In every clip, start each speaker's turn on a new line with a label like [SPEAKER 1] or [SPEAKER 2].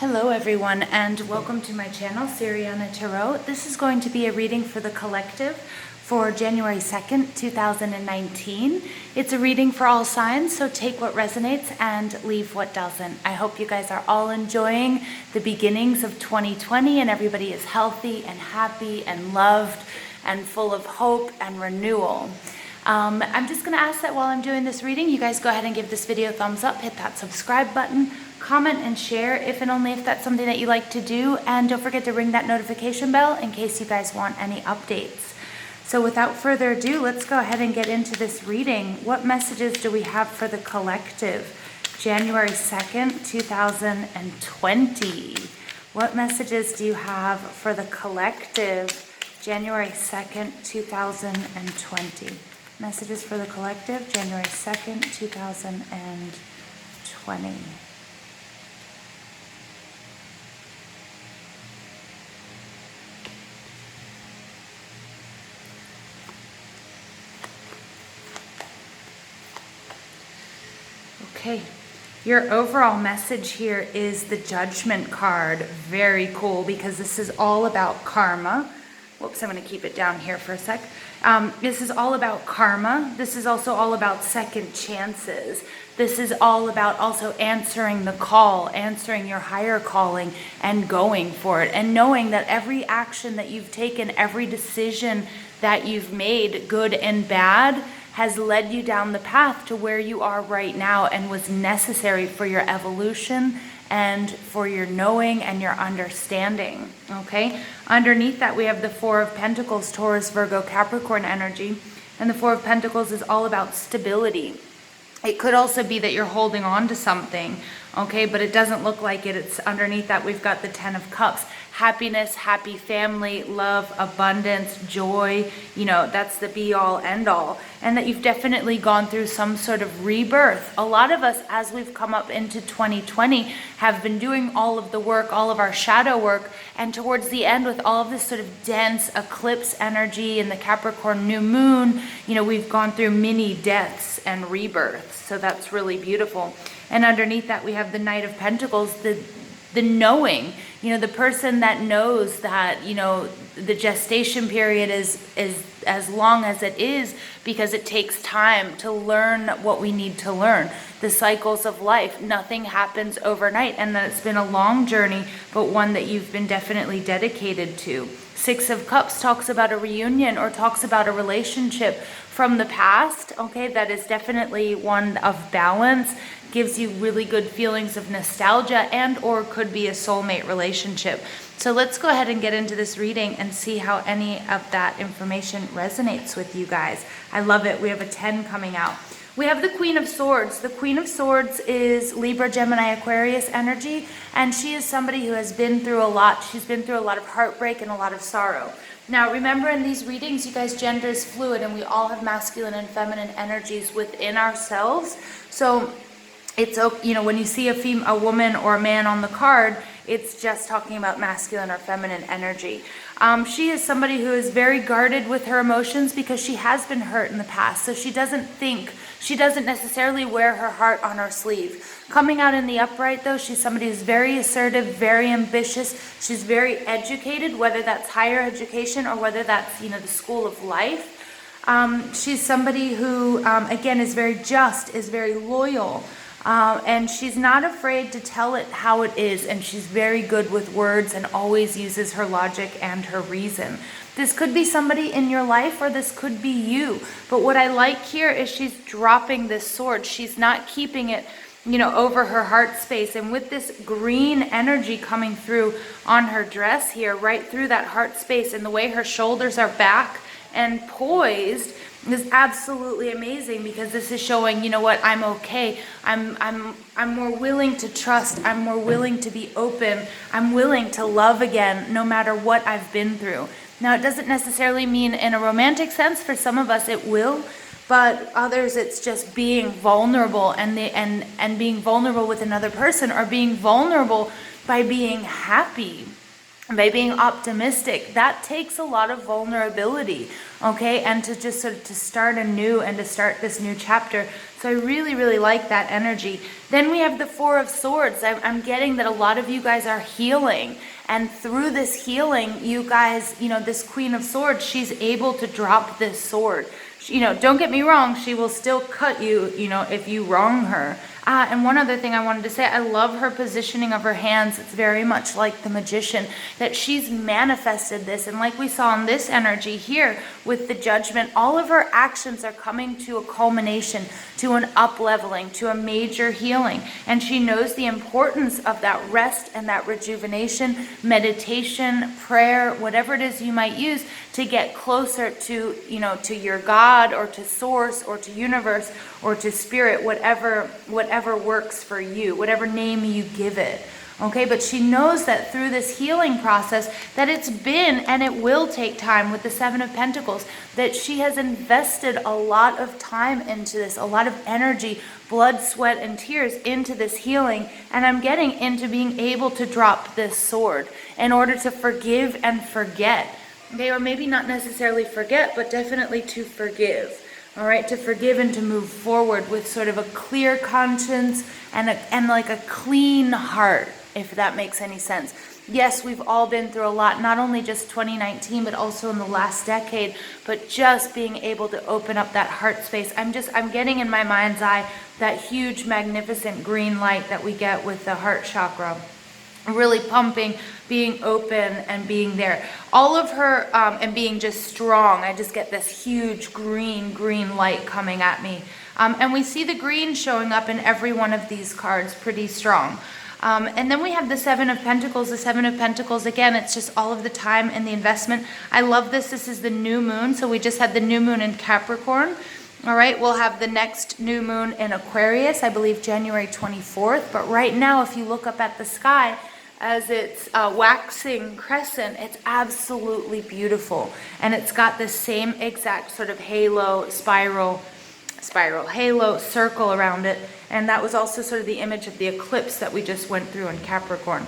[SPEAKER 1] Hello everyone, and welcome to my channel, Siriana Tarot. This is going to be a reading for the collective for January 2nd, 2019. It's a reading for all signs, so take what resonates and leave what doesn't. I hope you guys are all enjoying the beginnings of 2020 and everybody is healthy and happy and loved and full of hope and renewal. I'm just going to ask that while I'm doing this reading, you guys go ahead and give this video a thumbs up, hit that subscribe button, comment and share if and only if that's something that you like to do, and don't forget to ring that notification bell in case you guys want any updates. So without further ado, let's go ahead and get into this reading. What messages do we have for the collective? January 2nd, 2020. What messages do you have for the collective? January 2nd, 2020. Messages for the collective, January 2nd, 2020. Okay, your overall message here is the Judgment card. Very cool, because this is all about karma. Whoops, I'm going to keep it down here for a sec. This is all about karma. This is also all about second chances. This is all about also answering the call, answering your higher calling and going for it. And knowing that every action that you've taken, every decision that you've made, good and bad, has led you down the path to where you are right now and was necessary for your evolution and for your knowing and your understanding, okay? Underneath that, we have the Four of Pentacles, Taurus, Virgo, Capricorn energy. And the Four of Pentacles is all about stability. It could also be that you're holding on to something, okay? But it doesn't look like it. It's underneath that, we've got the Ten of Cups. Happiness, happy family, love, abundance, joy, you know, that's the be all end all. And that you've definitely gone through some sort of rebirth. A lot of us, as we've come up into 2020, have been doing all of the work, all of our shadow work. And towards the end, with all of this sort of dense eclipse energy and the Capricorn new moon, you know, we've gone through mini deaths and rebirths. So that's really beautiful. And underneath that, we have the Knight of Pentacles, the knowing, you know, the person that knows that, you know, the gestation period is as long as it is because it takes time to learn what we need to learn. The cycles of life, nothing happens overnight, and that it's been a long journey, but one that you've been definitely dedicated to. Six of Cups talks about a reunion or talks about a relationship from the past, okay, that is definitely one of balance, gives you really good feelings of nostalgia, and or could be a soulmate relationship. So let's go ahead and get into this reading and see how any of that information resonates with you guys. I love it. We have a 10 coming out. We have the Queen of Swords. The Queen of Swords is Libra, Gemini, Aquarius energy, and she is somebody who has been through a lot. She's been through a lot of heartbreak and a lot of sorrow. Now, remember, in these readings, you guys, gender is fluid, and we all have masculine and feminine energies within ourselves. So it's, you know, when you see a woman or a man on the card, it's just talking about masculine or feminine energy. She is somebody who is very guarded with her emotions because she has been hurt in the past. So she doesn't necessarily wear her heart on her sleeve. Coming out in the upright, though, she's somebody who's very assertive, very ambitious. She's very educated, whether that's higher education or whether that's, you know, the school of life. She's somebody who, again, is very just, is very loyal. And she's not afraid to tell it how it is, and she's very good with words and always uses her logic and her reason. This could be somebody in your life, or this could be you. But what I like here is she's dropping this sword. She's not keeping it, you know, over her heart space. And with this green energy coming through on her dress here, right through that heart space, and the way her shoulders are back and poised, is absolutely amazing, because this is showing, you know what, I'm okay. I'm more willing to trust. I'm more willing to be open. I'm willing to love again, no matter what I've been through. Now, it doesn't necessarily mean in a romantic sense. For some of us, it will, but others, it's just being vulnerable and being vulnerable with another person, or being vulnerable by being happy, by being optimistic. That takes a lot of vulnerability, okay? And to just sort of to start anew and to start this new chapter, So I really, really like that energy. Then we have the Four of Swords. I'm getting that a lot of you guys are healing. And through this healing, you guys, this Queen of Swords, she's able to drop this sword. Don't get me wrong, she will still cut you, if you wrong her. And one other thing I wanted to say, I love her positioning of her hands. It's very much like the Magician, that she's manifested this. And like we saw in this energy here with the Judgment, all of her actions are coming to a culmination, to an up-leveling, to a major healing. And she knows the importance of that rest and that rejuvenation, meditation, prayer, whatever it is you might use to get closer to, to your God or to Source or to Universe or to Spirit, whatever works for you, whatever name you give it. Okay, but she knows that through this healing process that it's been and it will take time with the Seven of Pentacles, that she has invested a lot of time into this, a lot of energy, blood, sweat, and tears into this healing. And I'm getting into being able to drop this sword in order to forgive and forget. Okay, or maybe not necessarily forget, but definitely to forgive. All right, to forgive and to move forward with sort of a clear conscience and like a clean heart, if that makes any sense. Yes, we've all been through a lot, not only just 2019, but also in the last decade, but just being able to open up that heart space. I'm getting in my mind's eye that huge, magnificent green light that we get with the heart chakra. Really pumping, being open and being there. All of her, and being just strong. I just get this huge green light coming at me. And we see the green showing up in every one of these cards pretty strong. And then we have the Seven of Pentacles. The Seven of Pentacles, again, it's just all of the time and the investment. I love this. This is the new moon. So we just had the new moon in Capricorn. All right, we'll have the next new moon in Aquarius, I believe January 24th. But right now, if you look up at the sky, as it's waxing crescent, it's absolutely beautiful. And it's got the same exact sort of halo, spiral, halo, circle around it. And that was also sort of the image of the eclipse that we just went through in Capricorn.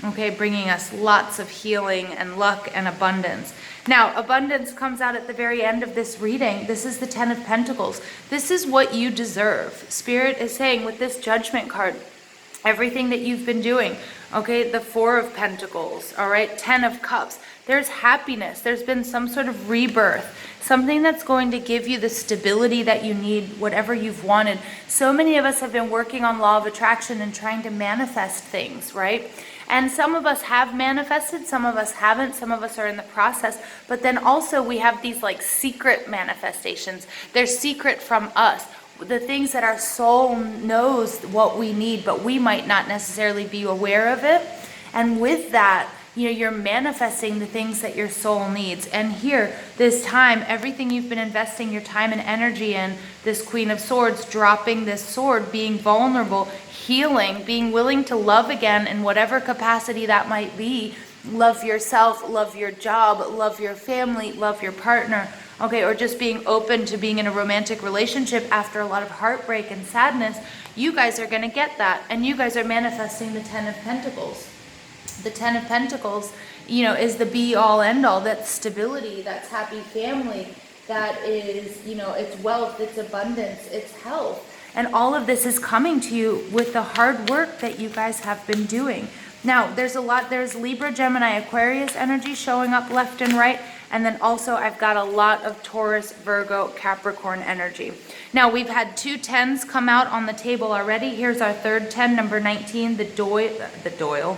[SPEAKER 1] Okay, bringing us lots of healing and luck and abundance. Now, abundance comes out at the very end of this reading. This is the Ten of Pentacles. This is what you deserve. Spirit is saying with this Judgment card, everything that you've been doing, okay, the Four of Pentacles, all right, Ten of Cups, there's happiness, there's been some sort of rebirth, something that's going to give you the stability that you need, whatever you've wanted. So many of us have been working on law of attraction and trying to manifest things, right? And some of us have manifested, some of us haven't, some of us are in the process, but then also we have these like secret manifestations. They're secret from us. The things that our soul knows what we need, but we might not necessarily be aware of it. And with that, you're manifesting the things that your soul needs. And here, this time, everything you've been investing your time and energy in, this Queen of Swords, dropping this sword, being vulnerable, healing, being willing to love again in whatever capacity that might be. Love yourself, love your job, love your family, love your partner. Okay, or just being open to being in a romantic relationship after a lot of heartbreak and sadness. You guys are going to get that. And you guys are manifesting the Ten of Pentacles. The Ten of Pentacles, is the be-all, end-all. That's stability, that's happy family, that is, it's wealth, it's abundance, it's health. And all of this is coming to you with the hard work that you guys have been doing. Now, there's Libra, Gemini, Aquarius energy showing up left and right. And then also I've got a lot of Taurus, Virgo, Capricorn energy. Now we've had 2 tens come out on the table already. Here's our third 10, number 19, the Doyle.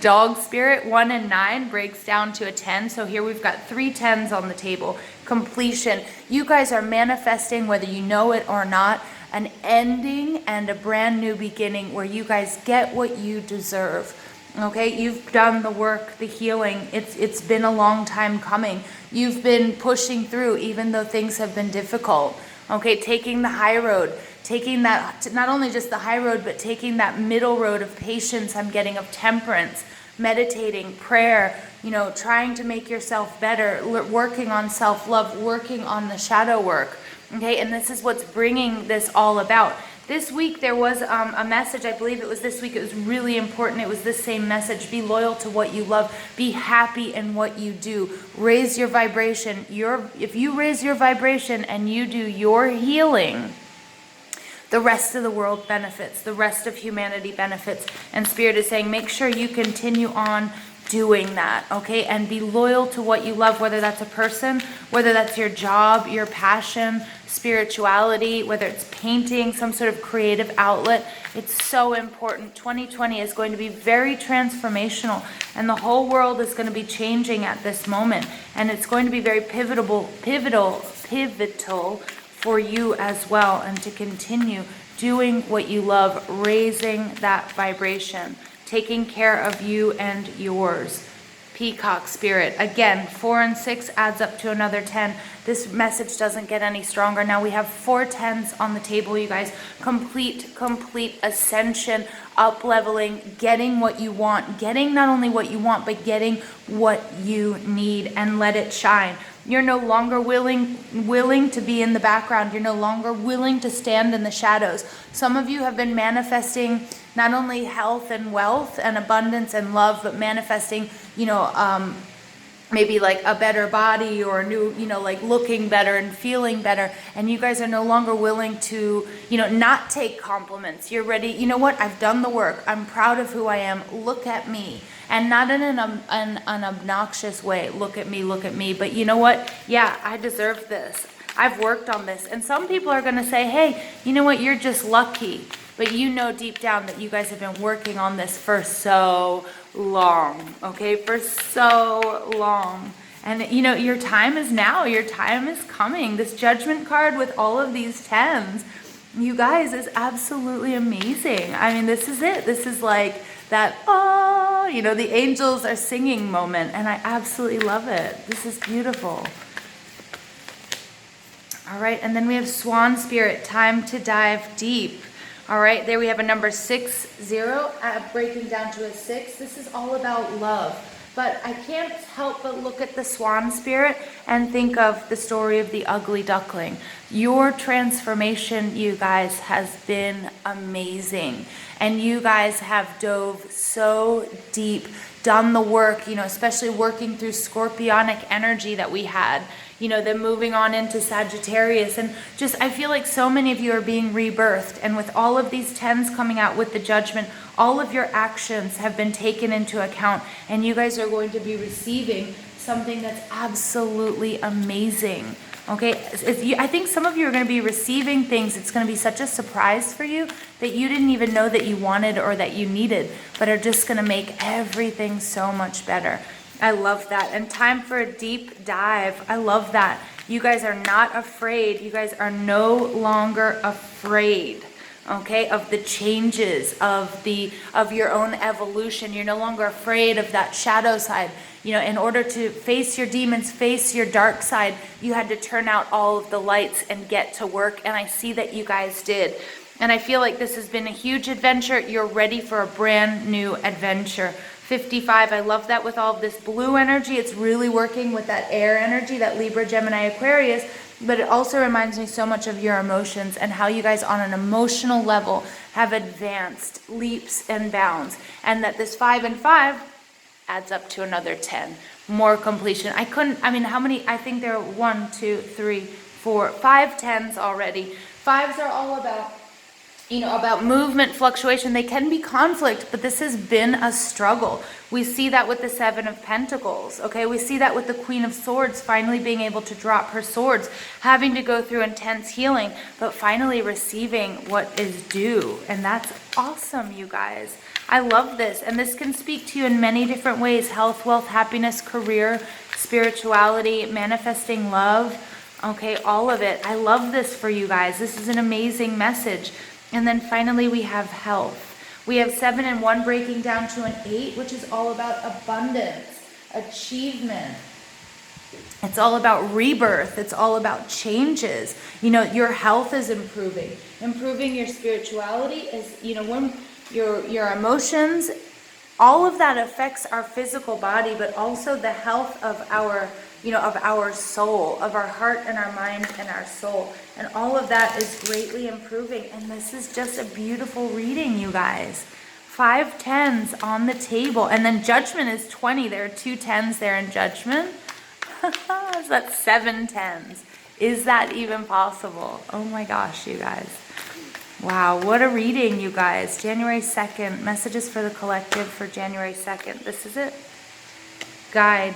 [SPEAKER 1] Dog spirit, 1 and 9 breaks down to a 10. So here we've got 3 tens on the table. Completion. You guys are manifesting, whether you know it or not, an ending and a brand new beginning where you guys get what you deserve. Okay, you've done the work, the healing. It's been a long time coming. You've been pushing through even though things have been difficult. Okay, taking the high road, taking that, not only just the high road, but taking that middle road of patience, I'm getting, of temperance, meditating, prayer, trying to make yourself better, working on self-love, working on the shadow work. Okay, and this is what's bringing this all about. This week there was a message, I believe it was this week, it was really important. It was this same message: be loyal to what you love, be happy in what you do, raise your vibration. If you raise your vibration and you do your healing, the rest of the world benefits, the rest of humanity benefits. And Spirit is saying, make sure you continue on doing that, okay? And be loyal to what you love, whether that's a person, whether that's your job, your passion, spirituality, whether it's painting, some sort of creative outlet. It's so important. 2020 is going to be very transformational, and the whole world is going to be changing at this moment. And it's going to be very pivotal for you as well, and to continue doing what you love, raising that vibration, taking care of you and yours. Peacock Spirit. Again, 4 and 6 adds up to another 10. This message doesn't get any stronger. Now we have 4 10s on the table, you guys. Complete ascension, up leveling, getting what you want, getting not only what you want, but getting what you need, and let it shine. You're no longer willing to be in the background. You're no longer willing to stand in the shadows. Some of you have been manifesting not only health and wealth and abundance and love, but manifesting, maybe like a better body or a new, like looking better and feeling better. And you guys are no longer willing to, not take compliments. You're ready. You know what? I've done the work. I'm proud of who I am. Look at me. And not in an obnoxious way. Look at me. But you know what? Yeah, I deserve this. I've worked on this. And some people are going to say, hey, you know what? You're just lucky. But you know deep down that you guys have been working on this for so long. Okay? For so long. And your time is now. Your time is coming. This Judgment card with all of these 10s, you guys, is absolutely amazing. I mean, this is it. This is like that, the angels are singing moment, and I absolutely love it. This is beautiful. All right, and then we have Swan Spirit, time to dive deep. All right, there we have a number 6, 0, breaking down to a 6. This is all about love. But I can't help but look at the Swan Spirit and think of the story of the ugly duckling. Your transformation, you guys, has been amazing. And you guys have dove so deep, done the work, especially working through scorpionic energy that we had, then moving on into Sagittarius. And just, I feel like so many of you are being rebirthed. And with all of these 10s coming out with the Judgment, all of your actions have been taken into account. And you guys are going to be receiving something that's absolutely amazing. Okay, I think some of you are going to be receiving things. It's going to be such a surprise for you that you didn't even know that you wanted or that you needed, but are just going to make everything so much better. I love that. And time for a deep dive. I love that. You guys are not afraid. You guys are no longer afraid, okay, of the changes, of your own evolution. You're no longer afraid of that shadow side. In order to face your demons, face your dark side, you had to turn out all of the lights and get to work. And I see that you guys did. And I feel like this has been a huge adventure. You're ready for a brand new adventure. 55, I love that with all of this blue energy. It's really working with that air energy, that Libra, Gemini, Aquarius. But it also reminds me so much of your emotions and how you guys on an emotional level have advanced leaps and bounds. And that this 5 and 5 adds up to another 10. More completion. How many? I think there are 1, 2, 3, 4, 5 10s already. 5s are all about movement, fluctuation. They can be conflict, but this has been a struggle. We see that with the 7 of Pentacles, okay? We see that with the Queen of Swords finally being able to drop her swords, having to go through intense healing, but finally receiving what is due. And that's awesome, you guys. I love this. And this can speak to you in many different ways: health, wealth, happiness, career, spirituality, manifesting love, okay? All of it. I love this for you guys. This is an amazing message. And then finally we have health. We have 7 and 1 breaking down to an 8, which is all about abundance, achievement. It's all about rebirth. It's all about changes. Your health is improving. Improving your spirituality is, when your emotions, all of that affects our physical body, but also the health of our soul, of our heart and our mind and our soul. And all of that is greatly improving. And this is just a beautiful reading, you guys. 5 10s on the table. And then Judgment is 20. There are 2 10s there in Judgment. So that's 7 10s. Is that even possible? Oh my gosh, you guys. Wow, what a reading, you guys. January 2nd, messages for the collective for January 2nd. This is it. Guide.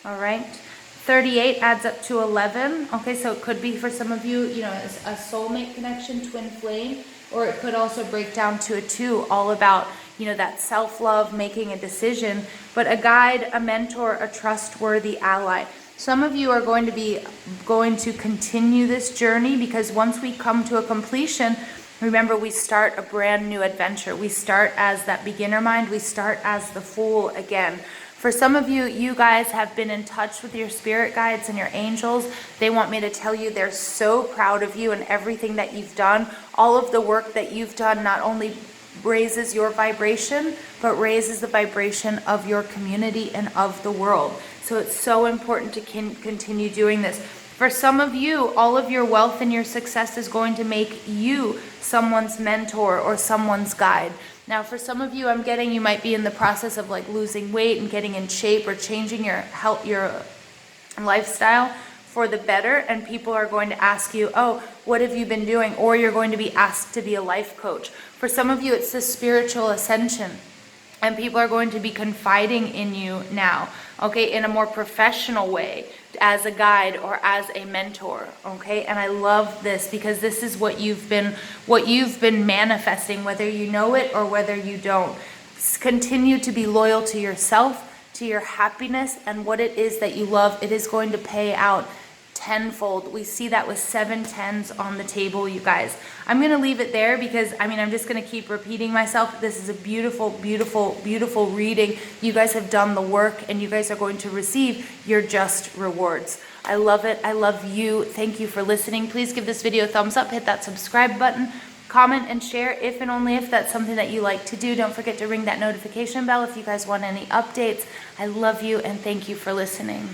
[SPEAKER 1] All right. 38 adds up to 11. Okay, so it could be for some of you, you know, a soulmate connection, twin flame, or it could also break down to a 2, all about, you know, that self-love, making a decision, but a guide, a mentor, a trustworthy ally. Some of you are going to continue this journey, because once we come to a completion, remember, we start a brand new adventure. We start as that beginner mind. We start as the Fool again. For some of you, you guys have been in touch with your spirit guides and your angels. They want me to tell you they're so proud of you and everything that you've done. All of the work that you've done not only raises your vibration, but raises the vibration of your community and of the world. So it's so important to continue doing this. For some of you, all of your wealth and your success is going to make you someone's mentor or someone's guide. Now, for some of you, I'm getting you might be in the process of like losing weight and getting in shape or changing your health, your lifestyle for the better. And people are going to ask you, oh, what have you been doing? Or you're going to be asked to be a life coach. For some of you, it's the spiritual ascension. And people are going to be confiding in you now, okay, in a more professional way, as a guide or as a mentor, okay? And I love this, because this is what you've been manifesting, whether you know it or whether you don't. Continue to be loyal to yourself, to your happiness, and what it is that you love. It is going to pay out tenfold. We see that with 7 tens on the table, you guys. I'm going to leave it there, because I'm just going to keep repeating myself. This is a beautiful, beautiful, beautiful reading. You guys have done the work, and you guys are going to receive your just rewards. I love it. I love you. Thank you for listening. Please give this video a thumbs up, hit that subscribe button, comment and share if and only if that's something that you like to do. Don't forget to ring that notification bell if you guys want any updates. I love you, and thank you for listening.